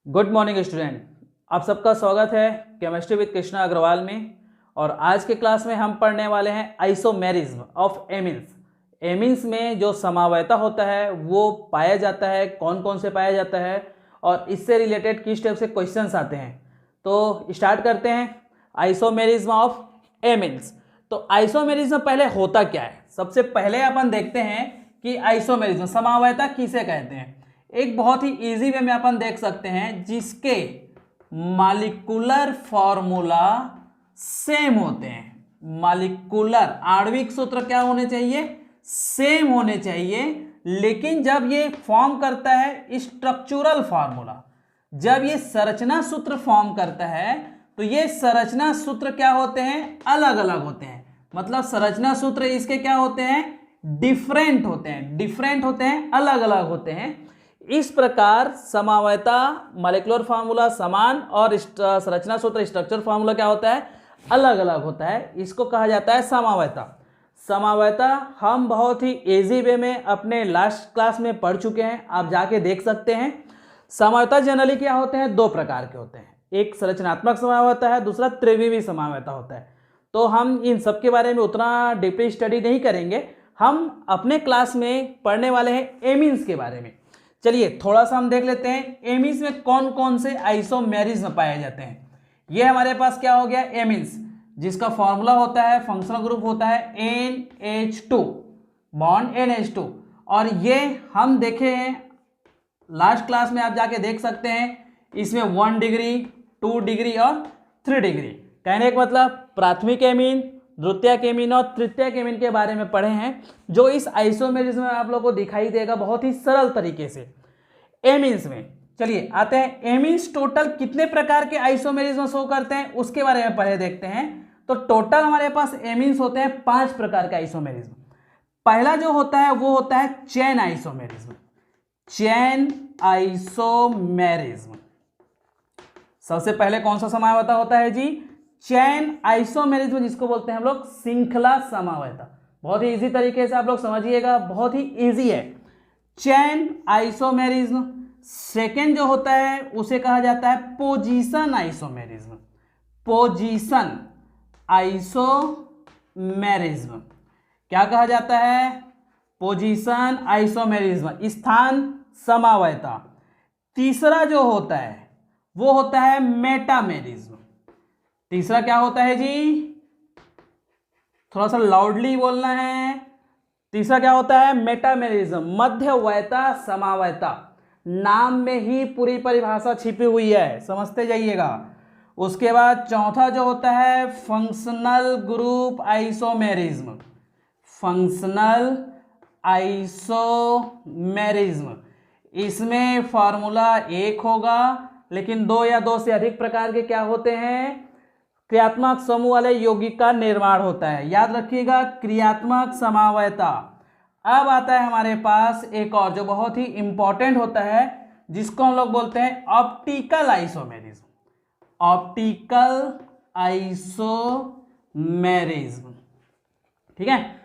Good morning student, आप सबका स्वागत है केमिस्ट्री विद कृष्णा अग्रवाल में। और आज के क्लास में हम पढ़ने वाले हैं आइसोमेरिज्म ऑफ एमीन्स। एमीन्स में जो समावयता होता है वो पाया जाता है, कौन कौन से पाया जाता है और इससे रिलेटेड किस टाइप से क्वेश्चंस आते हैं। तो स्टार्ट करते हैं आइसोमेरिज्म ऑफ एमीन्स। तो आइसोमेरिज्म पहले होता क्या है, सबसे पहले अपन देखते हैं कि आइसोमेरिज्म समावयता किसे कहते हैं। एक बहुत ही इजी वे में अपन देख सकते हैं जिसके मॉलिक्यूलर फॉर्मूला सेम होते हैं। मॉलिक्यूलर आणविक सूत्र क्या होने चाहिए, सेम होने चाहिए। लेकिन जब ये फॉर्म करता है स्ट्रक्चरल फॉर्मूला, जब ये संरचना सूत्र फॉर्म करता है तो ये संरचना सूत्र क्या होते हैं, अलग अलग होते हैं। मतलब संरचना सूत्र इसके क्या होते हैं, डिफरेंट होते हैं, अलग अलग होते हैं। इस प्रकार समावयता मॉलिक्यूलर फार्मूला समान और संरचना सूत्र स्ट्रक्चर फार्मूला क्या होता है, अलग अलग होता है। इसको कहा जाता है समावयता। समावयता हम बहुत ही इजी वे में अपने लास्ट क्लास में पढ़ चुके हैं, आप जाके देख सकते हैं। समावयता जनरली क्या होते हैं, दो प्रकार के होते हैं, एक संरचनात्मक समावयता है, दूसरा त्रिविमीय समावयता होता है। तो हम इन सब के बारे में उतना डीपली स्टडी नहीं करेंगे, हम अपने क्लास में पढ़ने वाले हैं एमीन्स के बारे में। चलिए थोड़ा सा हम देख लेते हैं एमीन्स में कौन कौन से आइसोमेरिज्म पाए जाते हैं। ये हमारे पास क्या हो गया, एमीन्स जिसका फॉर्मूला होता है, फंक्शनल ग्रुप होता है NH2 बॉन्ड NH2। और ये हम देखे हैं लास्ट क्लास में, आप जाके देख सकते हैं। इसमें 1 डिग्री 2 डिग्री और 3 डिग्री। कहने का मतलब प्राथमिक एमीन, द्वितीयक एमीन और तृतीयक एमीन के बारे में पढ़े हैं, जो इस आइसोमेरिज्म में आप लोगों को दिखाई देगा बहुत ही सरल तरीके से। एमीन्स में चलिए आते हैं, एमीन्स टोटल कितने प्रकार के आइसोमेरिज्म शो करते हैं उसके बारे में पहले देखते हैं। तो टोटल हमारे पास एमीन्स होते हैं 5 प्रकार के आइसोमेरिज्म। पहला जो होता है वो होता है चेन आइसोमेरिज्म। चेन आइसोमेरिज्म सबसे पहले कौन सा समावयता होता है जी, चेन आइसोमेरिज्म, जिसको बोलते हैं हम लोग श्रृंखला समावयता। बहुत ही इजी तरीके से आप लोग समझिएगा, बहुत ही इजी है चेन आइसोमेरिज्म। सेकेंड जो होता है उसे कहा जाता है पोजीशन आइसोमेरिज्म। पोजीशन आइसोमेरिज्म क्या कहा जाता है, पोजीशन आइसोमेरिज्म, स्थान समावयता। तीसरा जो होता है वो होता है मेटामेरिज्म। तीसरा क्या होता है जी, थोड़ा सा लाउडली बोलना है। तीसरा क्या होता है, मेटामेरिज्म, मध्यवयता समावयता। नाम में ही पूरी परिभाषा छिपी हुई है, समझते जाइएगा। उसके बाद चौथा जो होता है functional group isomerism. Functional isomerism, इसमें फॉर्मूला एक होगा लेकिन 2 या 2 से अधिक प्रकार के क्या होते हैं, क्रियात्मक समूह वाले यौगिक का निर्माण होता है। याद रखिएगा, क्रियात्मक समावयता। अब आता है हमारे पास एक और जो बहुत ही इंपॉर्टेंट होता है, जिसको हम लोग बोलते हैं ऑप्टिकल आइसोमेरिज्म। ऑप्टिकल आइसोमेरिज्म, ठीक है।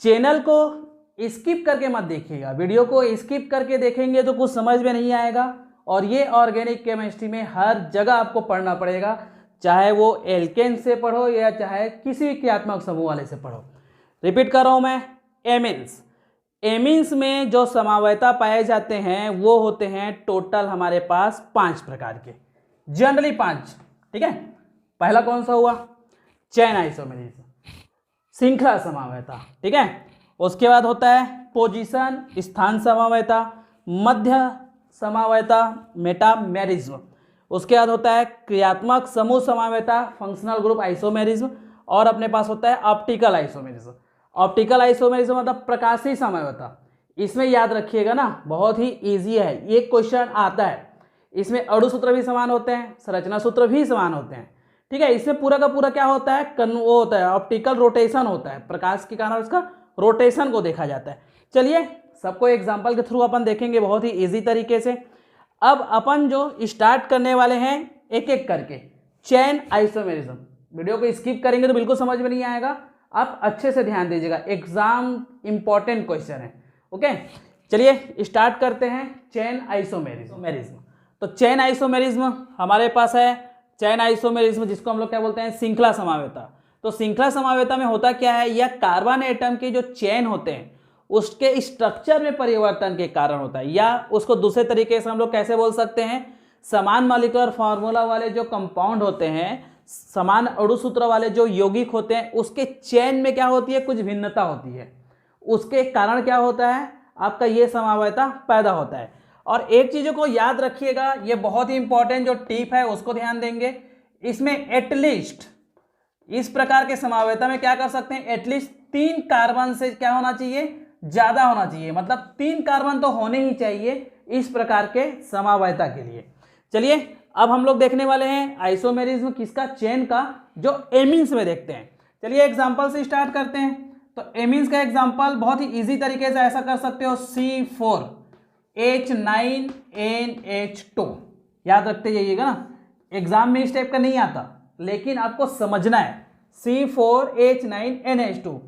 चैनल को स्किप करके मत देखिएगा, वीडियो को स्किप करके देखेंगे तो कुछ समझ में नहीं आएगा। और ये ऑर्गेनिक केमिस्ट्री में हर जगह आपको पढ़ना पड़ेगा, चाहे वो एल्केन से पढ़ो या चाहे किसी भी क्रियात्मक समूह वाले से पढ़ो। रिपीट कर रहा हूं मैं, एमीन्स। एमीन्स में जो समावयता पाए जाते हैं वो होते हैं टोटल हमारे पास 5 प्रकार के, जनरली 5, ठीक है। पहला कौन सा हुआ, चेन आइसोमेरिज्म, श्रृंखला समावयता, ठीक है। उसके बाद होता है पोजीशन स्थान समावयता, मध्य समावयता मेटामेरिज्म। उसके बाद होता है क्रियात्मक समूह समावयता, फंक्शनल ग्रुप आइसोमेरिज्म। और अपने पास होता है ऑप्टिकल आइसोमेरिज्म। ऑप्टिकल आइसोमेरिज्म मतलब प्रकाशीय समावयता। इसमें याद रखिएगा ना, बहुत ही इजी है, ये क्वेश्चन आता है। इसमें अणु सूत्र भी समान होते हैं, संरचना सूत्र भी समान होते हैं, ठीक है। इसमें पूरा का पूरा क्या होता है, वो होता है ऑप्टिकल रोटेशन होता है, प्रकाश के कारण उसका रोटेशन को देखा जाता है। चलिए सबको एग्जाम्पल के थ्रू अपन देखेंगे बहुत ही ईजी तरीके से। अब अपन जो स्टार्ट करने वाले हैं एक एक करके चेन आइसोमेरिज्म। वीडियो को स्किप करेंगे तो बिल्कुल समझ में नहीं आएगा, आप अच्छे से ध्यान दीजिएगा, एग्जाम इंपॉर्टेंट क्वेश्चन है, ओके। चलिए स्टार्ट करते हैं चेन आइसोमेरिज्म। तो चेन आइसोमेरिज्म हमारे पास है, चेन आइसोमेरिज्म जिसको हम लोग क्या बोलते हैं, श्रृंखला समावेता। तो श्रृंखला समावेता में होता क्या है, यह कार्बन एटम के जो चेन होते हैं उसके स्ट्रक्चर में परिवर्तन के कारण होता है, या उसको दूसरे तरीके से हम लोग कैसे बोल सकते हैं, समान मॉलिक्यूलर फार्मूला वाले जो कंपाउंड होते हैं, समान अणुसूत्र वाले जो यौगिक होते हैं, उसके चेन में क्या होती है, कुछ भिन्नता होती है, उसके कारण क्या होता है, आपका ये समावेता पैदा होता है। और एक चीज़ों को याद रखिएगा, ये बहुत ही इंपॉर्टेंट जो टिप है उसको ध्यान देंगे, इसमें एटलीस्ट इस प्रकार के समावेता में क्या कर सकते हैं, एटलीस्ट 3 कार्बन से क्या होना चाहिए, ज्यादा होना चाहिए, मतलब 3 कार्बन तो होने ही चाहिए इस प्रकार के समावेता के लिए। चलिए अब हम लोग देखने वाले हैं आइसोमेरिज्म किसका, चेन का, जो एमीन्स में देखते हैं। चलिए एग्जांपल से स्टार्ट करते हैं। तो एमीन्स का एग्जांपल बहुत ही इजी तरीके से ऐसा कर सकते हो, C4H9NH2, याद रखते जाइएगा ना, एग्जाम में इस टाइप का नहीं आता लेकिन आपको समझना है। C4H9NH2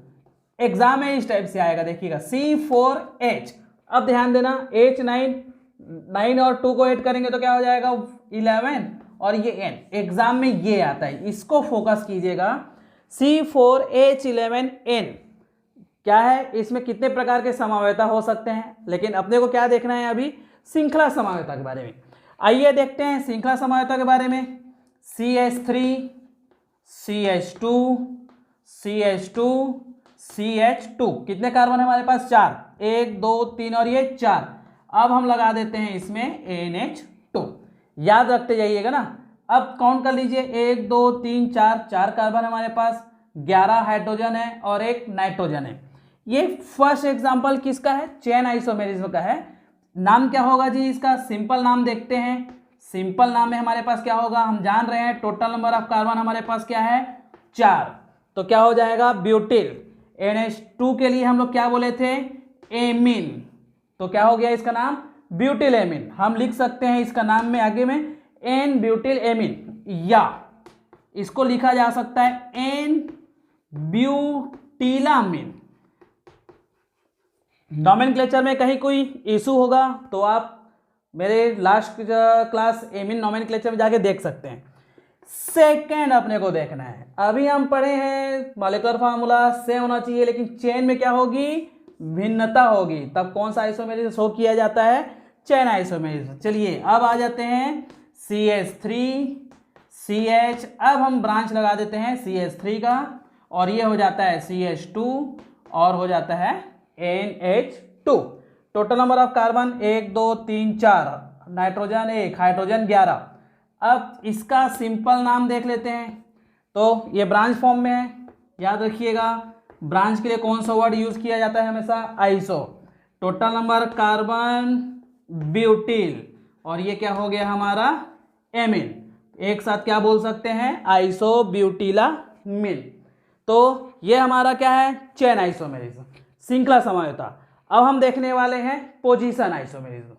एग्जाम में इस टाइप से आएगा, देखिएगा C4H। अब ध्यान देना, H9 और 2 को ऐड करेंगे तो क्या हो जाएगा 11, और ये N, एग्जाम में ये आता है, इसको फोकस कीजिएगा। C4H11N क्या है, इसमें कितने प्रकार के समावेता हो सकते हैं, लेकिन अपने को क्या देखना है अभी, श्रृंखला समावेता के बारे में। आइए देखते हैं श्रृंखला समावेता के बारे में। CH3 CH2 CH2 CH2, कितने कार्बन है हमारे पास, 4, 1 2 3 और ये 4। अब हम लगा देते हैं इसमें NH2, याद रखते जाइएगा ना। अब काउंट कर लीजिए, 1 2 3 4 कार्बन हमारे पास, 11 हाइड्रोजन है और 1 नाइट्रोजन है। ये फर्स्ट एग्जांपल किसका है, चेन आइसोमेरिज्म का है। नाम क्या होगा जी इसका, सिंपल नाम देखते हैं। सिंपल नाम में हमारे पास क्या होगा, हम जान रहे हैं टोटल नंबर ऑफ कार्बन हमारे पास क्या है, 4, तो क्या हो जाएगा ब्यूटिल। NH2 के लिए हम लोग क्या बोले थे, एमीन, तो क्या हो गया इसका नाम, ब्यूटिल एमीन। हम लिख सकते हैं इसका नाम में आगे में एन ब्यूटिल एमीन, या इसको लिखा जा सकता है एन ब्यूटिलामीन। नोमेनक्लेचर में कहीं कोई इशू होगा तो आप मेरे लास्ट क्लास एमीन नोमेनक्लेचर में जाके देख सकते हैं। सेकेंड अपने को देखना है, अभी हम पढ़े हैं मॉलिक्यूलर फार्मूला सेम होना चाहिए, लेकिन चेन में क्या होगी, भिन्नता होगी, तब कौन सा आइसोमेरिज्म शो किया जाता है, चेन आइसोमेरिज्म। चलिए अब आ जाते हैं CH3 CH, अब हम ब्रांच लगा देते हैं CH3 का, और ये हो जाता है CH2 और हो जाता है NH2। Total number of carbon 1 2 3 4, nitrogen 1, hydrogen 11। अब इसका सिंपल नाम देख लेते हैं, तो ये ब्रांच फॉर्म में है, याद रखिएगा ब्रांच के लिए कौन सा वर्ड यूज किया जाता है हमेशा, iso. Total number carbon butyl, और ये क्या हो गया हमारा एमीन, एक साथ क्या बोल सकते हैं, आइसो ब्यूटिलामीन। तो ये हमारा क्या है, चेन आइसोमेरिज्म, श्रृंखला समावेता। अब हम देखने वाले हैं पोजीशन आइसोमेरिज्म।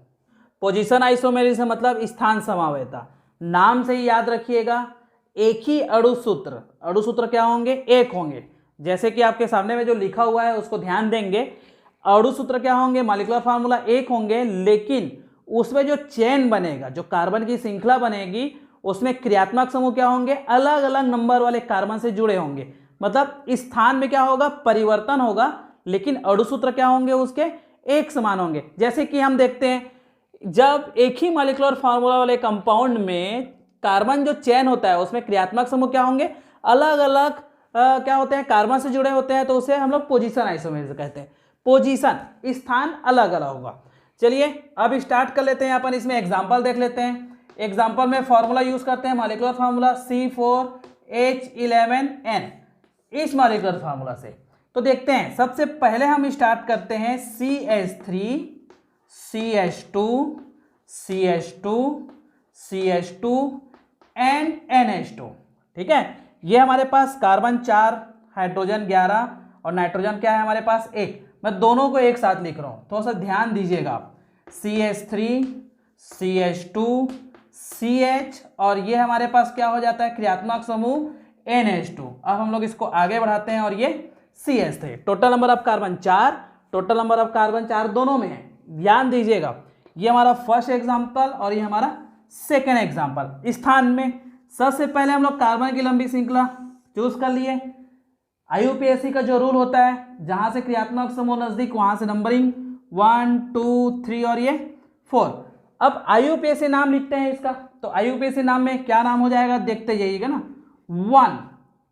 पोजीशन आइसोमेरिज्म मतलब स्थान समावेता। नाम से ही याद रखिएगा, एक ही अणुसूत्र, अणुसूत्र क्या होंगे, एक होंगे, जैसे कि आपके सामने में जो लिखा हुआ है उसको ध्यान देंगे। अणुसूत्र क्या होंगे, मॉलिक्यूलर फार्मूला एक होंगे, लेकिन उसमें जो चेन बनेगा, जो कार्बन की श्रृंखला बनेगी, उसमें क्रियात्मक समूह क्या होंगे, अलग अलग नंबर वाले कार्बन से जुड़े होंगे। मतलब स्थान में क्या होगा, परिवर्तन होगा, लेकिन अणुसूत्र क्या होंगे, उसके एक समान होंगे। जैसे कि हम देखते हैं, जब एक ही मॉलिक्यूलर फार्मूला वाले कंपाउंड में कार्बन जो चेन होता है उसमें क्रियात्मक समूह क्या होंगे, अलग अलग क्या होते हैं, कार्बन से जुड़े होते हैं, तो उसे हम लोग पोजीशन आइसोमेरिज्म कहते हैं। पोजीशन, स्थान अलग अलग होगा। चलिए अब स्टार्ट कर लेते हैं, अपन इसमें एग्जांपल देख लेते हैं। एग्जांपल में फॉर्मूला यूज करते हैं, मॉलिक्यूलर फार्मूला C4H11N, इस मॉलिक्यूलर फार्मूला से। तो देखते हैं, सबसे पहले हम स्टार्ट करते हैं CH3 CH2 CH2 CH2 and NH2, ठीक है। ये हमारे पास कार्बन 4, हाइड्रोजन 11 और नाइट्रोजन क्या है हमारे पास 1। मैं दोनों को एक साथ लिख रहा हूं, थोड़ा सा ध्यान दीजिएगा। CH3 CH2 CH, और ये हमारे पास क्या हो जाता है, क्रियात्मक समूह NH2। अब हम लोग इसको आगे बढ़ाते हैं, और ये CH3। Total number of carbon 4, total number of carbon 4 दोनों में है, ध्यान दीजिएगा। ये हमारा फर्स्ट एग्जांपल और ये हमारा सेकेंड एग्जाम्पल, स्थान में सबसे पहले हम लोग कार्बन की लंबी श्रृंखला चूज कर लिए। IUPAC का जो रूल होता है, जहां से क्रियात्मक समूह नजदीक वहां से नंबरिंग 1 2 3 और ये 4। अब IUPAC नाम लिखते हैं इसका, तो IUPAC नाम में क्या नाम हो जाएगा देखते जाइएगा ना, 1।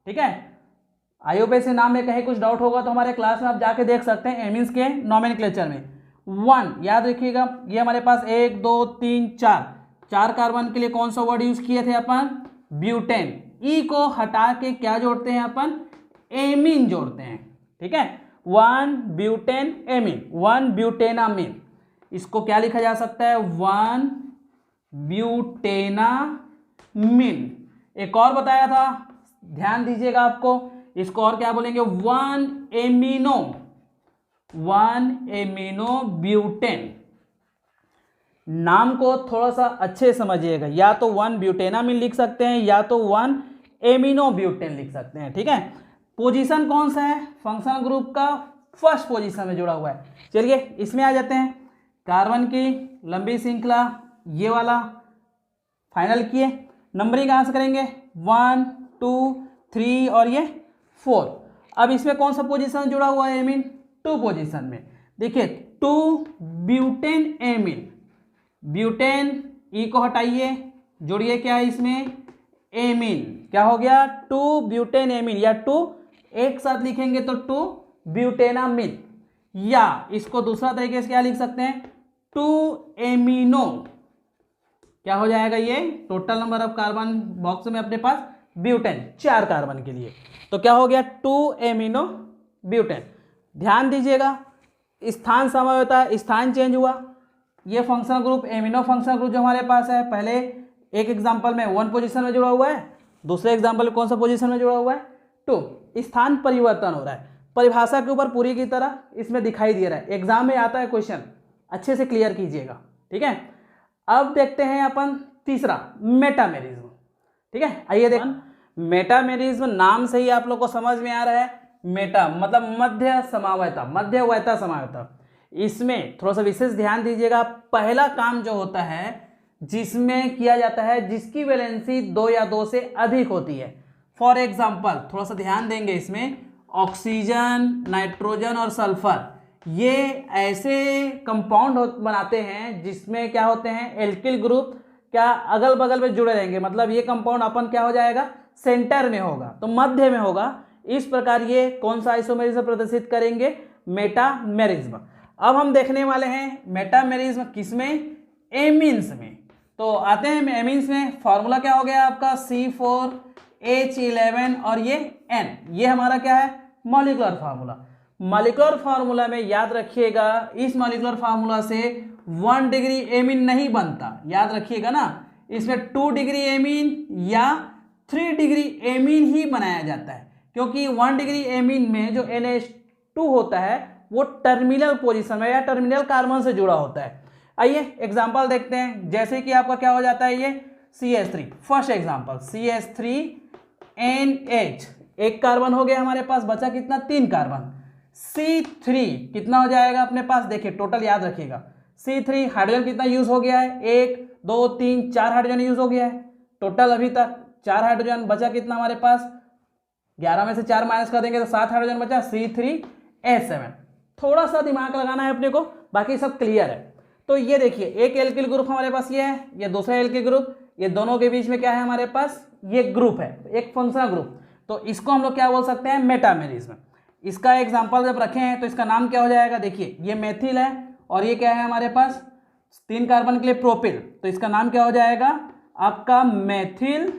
ठीक है, IUPAC नाम में कहीं कुछ डाउट होगा तो हमारे क्लास में आप जाके देख सकते हैं एमीन्स के नोमेनक्लेचर में 1 याद रखिएगा। ये हमारे पास 1 2 3 4 कार्बन के लिए कौन सा वर्ड यूज किए थे अपन, ब्यूटेन। ई को हटा के क्या जोड़ते हैं अपन, एमीन जोड़ते हैं। ठीक है, 1 ब्यूटेन एमीन, 1 ब्यूटेनामीन। इसको क्या लिखा जा सकता है, 1 ब्यूटेनामीन। एक और बताया था, ध्यान दीजिएगा आपको, इसको और क्या बोलेंगे, 1 एमिनो ब्यूटेन। नाम को थोड़ा सा अच्छे समझिएगा, या तो 1 ब्यूटेनामीन लिख सकते हैं या तो 1 एमिनो ब्यूटेन लिख सकते हैं। ठीक है, पोजीशन कौन सा है, फंक्शनल ग्रुप का फर्स्ट पोजीशन में जुड़ा हुआ है। चलिए इसमें आ जाते हैं, कार्बन की लंबी श्रृंखला ये वाला फाइनल किए, नंबरिंग कहाँ से करेंगे, 1 2 3 और ये 4। अब इसमें कौन सा पोजीशन जुड़ा हुआ है, एमीन 2 पोजीशन में। देखिए 2 ब्यूटेन एमीन, ब्यूटेन ई को हटाइए, जोड़िए क्या है इसमें, एमीन। क्या हो गया, 2 ब्यूटेन एमीन, या 2 एक साथ लिखेंगे तो 2 ब्यूटेनामीन, या इसको दूसरा तरीके से क्या लिख सकते हैं, 2 एमिनो। क्या हो जाएगा, ये total number of carbon box में अपने पास ब्यूटेन 4 कार्बन के लिए, तो क्या हो गया 2 एमिनो ब्यूटेन। ध्यान दीजिएगा, स्थान समय होता है, स्थान चेंज हुआ। ये functional group amino functional group जो हमारे पास है, पहले एक एग्जांपल में 1 पोजीशन में जुड़ा हुआ है, दूसरे एग्जांपल में कौन सा पोजीशन में जुड़ा हुआ है, 2। स्थान परिवर्तन हो रहा है, परिभाषा के ऊपर पूरी की तरह इसमें दिखाई दे रहा है, एग्जाम में आता है क्वेश्चन, अच्छे से क्लियर कीजिएगा। ठीक है, अब देखते हैं अपन तीसरा, मेटामेरिज्म। ठीक है, आइए देखें, मेटामेरिज्म नाम से ही आप लोग को समझ में आ रहा है, मेटा मतलब मध्य समावयता, मध्यवयता समावयता। इसमें थोड़ा सा विशेष ध्यान दीजिएगा, पहला काम जो होता है जिसमें किया जाता है जिसकी वैलेंसी 2 या 2 से अधिक होती है। फॉर एग्जाम्पल थोड़ा सा ध्यान देंगे इसमें, ऑक्सीजन, नाइट्रोजन और सल्फर, ये ऐसे कंपाउंड बनाते हैं जिसमें क्या होते हैं, एल्किल ग्रुप क्या अगल बगल में जुड़े रहेंगे, मतलब ये कंपाउंड अपन क्या हो जाएगा, सेंटर में होगा, तो मध्य में होगा। इस प्रकार ये कौन सा आइसोमेरिज्म प्रदर्शित करेंगे, मेटामेरिज्म। अब हम देखने वाले हैं मेटामेरिज्म किसमें, एमीन्स में। तो आते हैं एमीन्स में, फॉर्मूला क्या हो गया आपका, C4H11 और ये N, ये हमारा क्या है, मॉलिक्यूलर फार्मूला। मॉलिक्यूलर फार्मूला में याद रखिएगा, इस मॉलिक्यूलर फार्मूला से 1 डिग्री एमीन नहीं बनता, याद रखिएगा ना, इसमें 2 डिग्री एमीन या 3 डिग्री एमीन ही बनाया जाता है, क्योंकि 1 डिग्री एमीन में जो NH2 होता है वो टर्मिनल पोजीशन में या टर्मिनल कार्बन से जुड़ा होता है। आइए एग्जांपल देखते हैं, जैसे कि आपका क्या हो जाता है, ये CH3, फर्स्ट एग्जांपल CH3NH, एक कार्बन हो गया हमारे पास, बचा कितना, 3 कार्बन। C3 कितना हो जाएगा अपने पास, देखिए टोटल याद रखिएगा, C3 हाइड्रोजन कितना यूज हो गया है, 1 2 3 4 हाइड्रोजन यूज हो गया है टोटल अभी तक, 4 हाइड्रोजन बचा कितना हमारे पास, 11 में से 4 माइनस कर देंगे तो 7 हाइड्रोजन बचा, C3H7। थोड़ा सा दिमाग लगाना है अपने को, बाकी सब क्लियर है। तो ये देखिए एक एल्किल ग्रुप हमारे पास ये है, ये दूसरा एल्किल ग्रुप, ये दोनों के बीच में क्या है हमारे पास, ये ग्रुप है, एक फंक्शनल ग्रुप, तो इसको हम लोग क्या बोल सकते हैं, मेटामेरिज्म। इसका एग्जांपल जब रखे हैं तो इसका नाम क्या हो जाएगा, देखिए ये मेथिल है और ये क्या है हमारे पास, 3 कार्बन के लिए प्रोपिल, तो इसका नाम क्या हो जाएगा आपका, मेथिल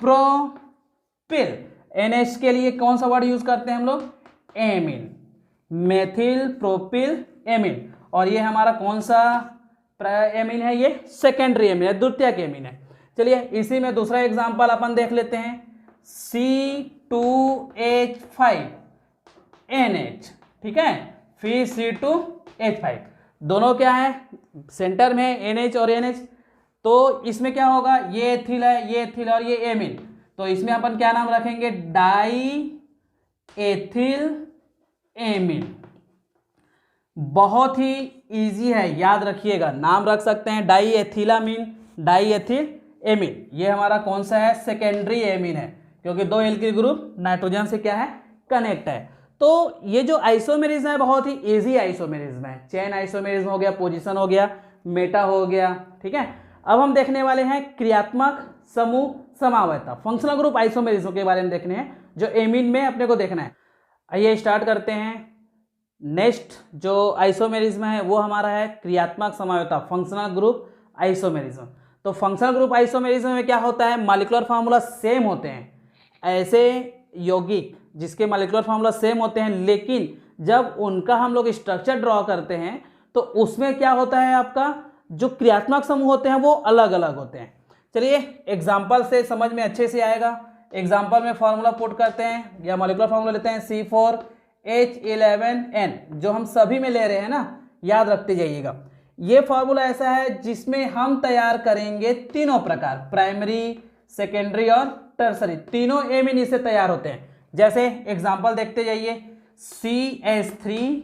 प्रोपिल। NH के लिए कौन सा वर्ड यूज करते हैं हम लोग, एमीन, मेथिल प्रोपिल एमीन। और ये हमारा कौन सा एमीन है, ये सेकेंडरी एमीन है, द्वितीयक एमीन है। चलिए इसी में दूसरा एग्जांपल अपन देख लेते हैं, C2H5NH, ठीक है, फिर C2H5, दोनों क्या है, सेंटर में NH और NH, तो इसमें क्या होगा, ये एथिल है, ये एथिल और ये एमीन, तो इसमें अपन क्या नाम रखेंगे, डाई एथिल एमीन। बहुत ही इजी है, याद रखिएगा, नाम रख सकते हैं डाई एथिलामीन, डाई एथिल एमीन। ये हमारा कौन सा है? सेकेंडरी एमीन है, क्योंकि दो एल्किल ग्रुप नाइट्रोजन से क्या है? कनेक्ट है। तो ये जो आइसोमेरिज्म है बहुत ही इजी आइसोमेरिज्म है। चेन आइसोमेरिज्म हो गया, पोजीशन हो गया, मेटा हो गया, ठीक है। अब हम देखने वाले हैं क्रियात्मक समूह समावयता, फंक्शनल ग्रुप आइसोमेरिज्म के बारे में देखने हैं, जो एमीन में अपने को देखना है। आइए स्टार्ट करते हैं। नेक्स्ट जो आइसोमेरिज्म है वो हमारा है क्रियात्मक समावयता, फंक्शनल ग्रुप आइसोमेरिज्म। तो फंक्शनल ग्रुप आइसोमेरिज्म में क्या होता है? मॉलिक्यूलर फार्मूला सेम होते हैं। ऐसे यौगिक जिसके मॉलिक्यूलर फार्मूला सेम होते हैं, लेकिन जब उनका हम लोग स्ट्रक्चर ड्रॉ करते हैं तो उसमें क्या होता है, आपका जो क्रियात्मक समूह होते हैं वो अलग अलग होते हैं। चलिए एग्जाम्पल से समझ में अच्छे से आएगा। एग्जाम्पल में फॉर्मूला पुट करते हैं या मॉलिक्यूलर फार्मूला लेते हैं C4H11N, जो हम सभी में ले रहे हैं ना, याद रखते जाइएगा। ये फॉर्मूला ऐसा है जिसमें हम तैयार करेंगे तीनों प्रकार, प्राइमरी, सेकेंडरी और टर्सरी, तीनों एमीन इससे तैयार होते हैं। जैसे एग्जाम्पल देखते जाइए, CH3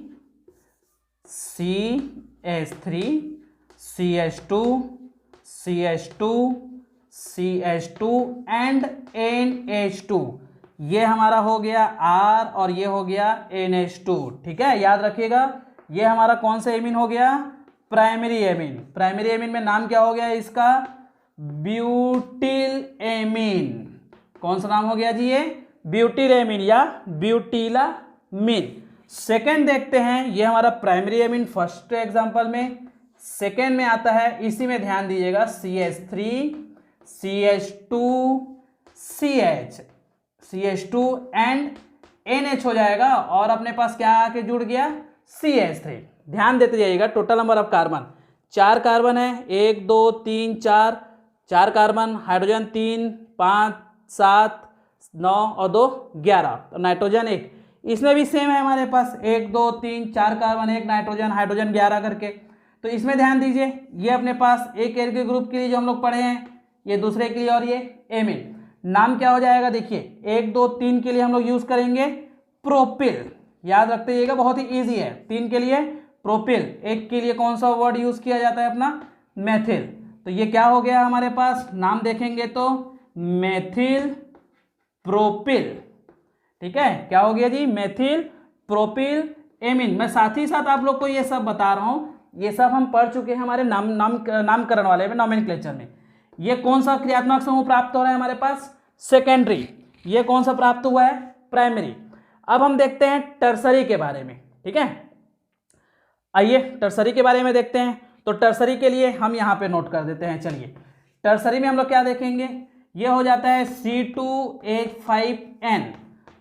CH2 CH2 CH2 and NH2, ये हमारा हो गया R और ये हो गया NH2, ठीक है। याद रखिएगा ये हमारा कौन सा एमीन हो गया? Primary amine. प्राइमरी एमीन में नाम क्या हो गया इसका? Butyl amine. कौन सा नाम हो गया जी? ये ब्यूटिल एमीन या ब्यूटिलामीन। सेकेंड देखते हैं, ये हमारा प्राइमरी एमीन फर्स्ट एग्जांपल में। सेकेंड में आता है, इसी में ध्यान दीजिएगा, CH3 CH2 CH2 and NH हो जाएगा, और अपने पास क्या आके जुड़ गया? CH3। ध्यान देते जाइएगा, total number of carbon 4 carbon है, 1 2 3 4, 4 कार्बन, हाइड्रोजन 3 5 7 9 और 2 11, तो नाइट्रोजन 1। इसमें भी सेम है हमारे पास 1 2 3 4 कार्बन, 1 नाइट्रोजन, हाइड्रोजन 11 करके। तो इसमें ध्यान दीजिए, ये अपने पास एक एल्किल ग्रुप के लिए जो हम लोग पढ़े हैं, ये दूसरे के लिए, और ये एमीन। नाम क्या हो जाएगा? देखिए 1 2 3 के लिए हम लोग यूज करेंगे प्रोपिल, याद रखते जाइएगा, बहुत ही इजी है। 3 के लिए प्रोपिल, 1 के लिए कौन सा वर्ड यूज किया जाता है? अपना मेथिल। तो ये क्या हो गया हमारे पास? नाम देखेंगे तो मेथिल प्रोपिल, ठीक है। क्या हो गया जी? Methyl propyl amine. मैं साथ ही साथ आप लोग को ये सब बता रहा हूं, ये सब हम पढ़ चुके हैं हमारे नामकरण वाले में, नॉमेनक्लेचर में। ये कौन सा क्रियात्मक समूह प्राप्त हो रहा है हमारे पास? सेकेंडरी। ये कौन सा प्राप्त हुआ है? प्राइमरी। अब हम देखते हैं टर्सरी के बारे में, ठीक है। आइए टर्सरी के बारे में देखते हैं। तो टर्सरी के लिए हम यहाँ पे नोट कर देते हैं। चलिए टर्सरी में हम लोग क्या देखेंगे? ये हो जाता है C2H5N,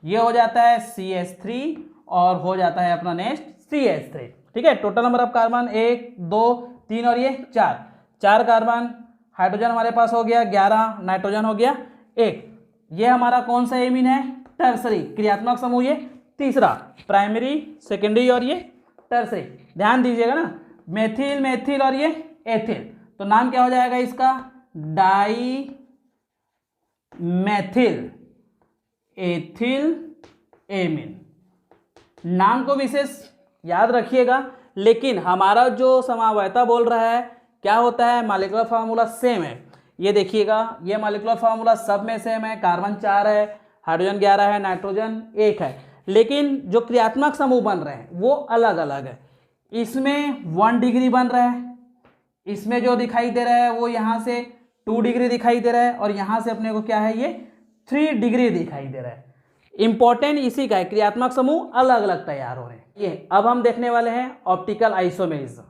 ये हो जाता है CH3 और हो जाता है अपना नेक्स्ट CH3, ठीक है। टोटल नंबर ऑफ कार्बन 1 2 3 और ये 4 कार्बन, हाइड्रोजन हमारे पास हो गया 11, नाइट्रोजन हो गया 1। ये हमारा कौन सा एमीन है? टर्सरी। क्रियात्मक समूह ये तीसरा, प्राइमरी, सेकेंडरी और ये टर्सरी। ध्यान दीजिएगा ना, मेथिल मेथिल और ये एथिल, तो नाम क्या हो जाएगा इसका? Di methyl ethyl amine. नाम को विशेष याद रखिएगा, लेकिन हमारा जो समावयता बोल रहा है क्या होता है? मॉलिक्यूलर फार्मूला सेम है। ये देखिएगा, ये मॉलिक्यूलर फार्मूला सब में सेम है। कार्बन 4 है, हाइड्रोजन 11 है, नाइट्रोजन 1 है, लेकिन जो क्रियात्मक समूह बन रहे हैं वो अलग अलग है। इसमें 1 डिग्री बन रहा है, इसमें जो दिखाई दे रहा है वो यहाँ से 2 डिग्री दिखाई दे रहा है, और यहाँ से अपने को क्या है? ये 3 डिग्री दिखाई दे रहा है। इंपॉर्टेंट इसी का है, क्रियात्मक समूह अलग अलग तैयार हो रहे हैं। ये अब हम देखने वाले हैं ऑप्टिकल आइसोमेरिज्म।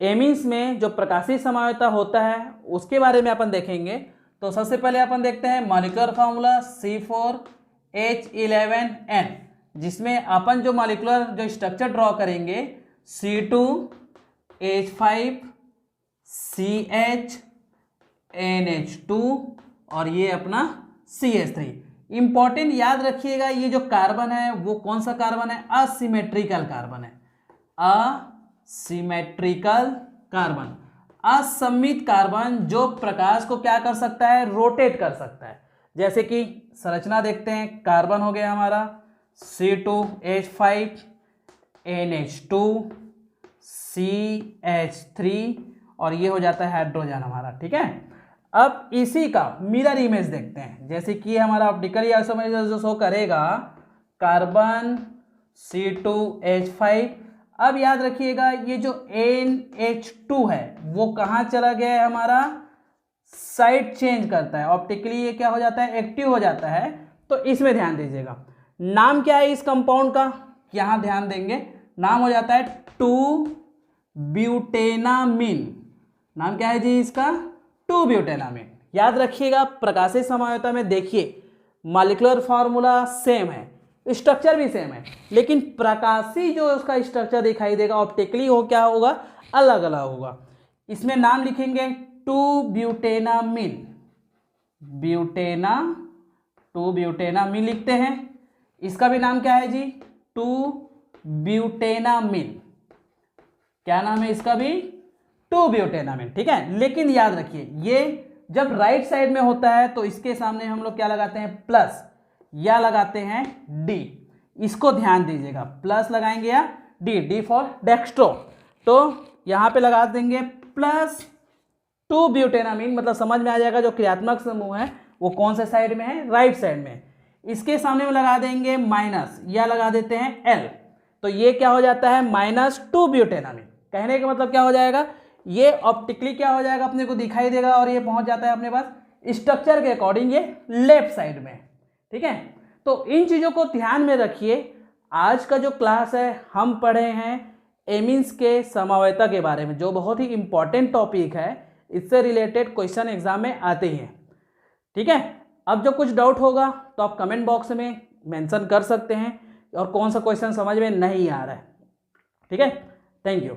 एमीन्स में जो प्रकाशीय समावयता होता है उसके बारे में अपन देखेंगे। तो सबसे पहले अपन देखते हैं मॉलिक्यूलर फार्मूला C4H11N, जिसमें अपन जो मॉलिक्यूलर जो स्ट्रक्चर ड्रॉ करेंगे C2H5CH NH2 और ये अपना CH3। इंपॉर्टेंट याद रखिएगा, ये जो कार्बन है वो कौन सा कार्बन है? असिमेट्रिकल कार्बन है, असिमेट्रिकल कार्बन, असममित कार्बन, जो प्रकाश को क्या कर सकता है? रोटेट कर सकता है। जैसे कि संरचना देखते हैं, कार्बन हो गया हमारा C2H5NH2, CH3 और ये हो जाता है हाइड्रोजन हमारा, ठीक है। अब इसी का मिरर इमेज देखते हैं, जैसे कि हमारा ऑप्टिकली आइसोमरेज जो शो करेगा कार्बन C2H5। अब याद रखिएगा ये जो NH2 है वो कहाँ चला गया है, हमारा साइड चेंज करता है, ऑप्टिकली ये क्या हो जाता है, एक्टिव हो जाता है। तो इसमें ध्यान दीजिएगा, नाम क्या है इस कंपाउंड का, यहां ध्यान देंगे, नाम हो जाता है 2-ब्यूटेनामीन। नाम क्या है जी इसका, 2-ब्यूटेनामीन। याद रखिएगा प्रकाशीय समायोता में देखिए मॉलिक्यूलर फार्मूला सेम है, स्ट्रक्चर भी सेम है, लेकिन प्रकाशीय जो उसका स्ट्रक्चर दिखाई देगा ऑप्टिकली हो क्या होगा, अलग अलग होगा। इसमें नाम लिखेंगे 2-ब्यूटेनामीन, 2-ब्यूटेनामीन लिखते हैं। इसका भी नाम क्या है जी, 2-ब्यूटेनामीन। क्या नाम है इसका भी, 2-ब्यूटेनामीन, ठीक है। लेकिन याद रखिए ये जब राइट साइड में होता है तो इसके सामने हम लोग क्या लगाते हैं, प्लस, या लगाते हैं डी। इसको ध्यान दीजिएगा, प्लस लगाएंगे या डी फॉर डेक्स्ट्रो। तो यहां पे लगा देंगे प्लस 2-ब्यूटेनामीन, मतलब समझ में आ जाएगा जो क्रियात्मक समूह है वो कौन से साइड में है, राइट साइड में। इसके सामने में लगा देंगे माइनस, या लगा देते हैं एल, तो ये क्या हो जाता है, -2-ब्यूटेनामीन। कहने का मतलब क्या हो जाएगा, ये ऑप्टिकली क्या हो जाएगा, अपने को दिखाई देगा और ये पहुंच जाता है अपने पास स्ट्रक्चर के अकॉर्डिंग ये लेफ्ट साइड में, ठीक है। तो इन चीजों को ध्यान में रखिए। आज का जो क्लास है हम पढ़े हैं एमीन्स के समवायता के बारे में, जो बहुत ही इंपॉर्टेंट टॉपिक है, इससे रिलेटेड क्वेश्चन एग्जाम में आते ही हैं, ठीक है। अब जो कुछ डाउट होगा तो आप कमेंट बॉक्स में मेंशन कर सकते हैं, और कौन सा क्वेश्चन समझ में नहीं आ रहा है, ठीक है। Thank you.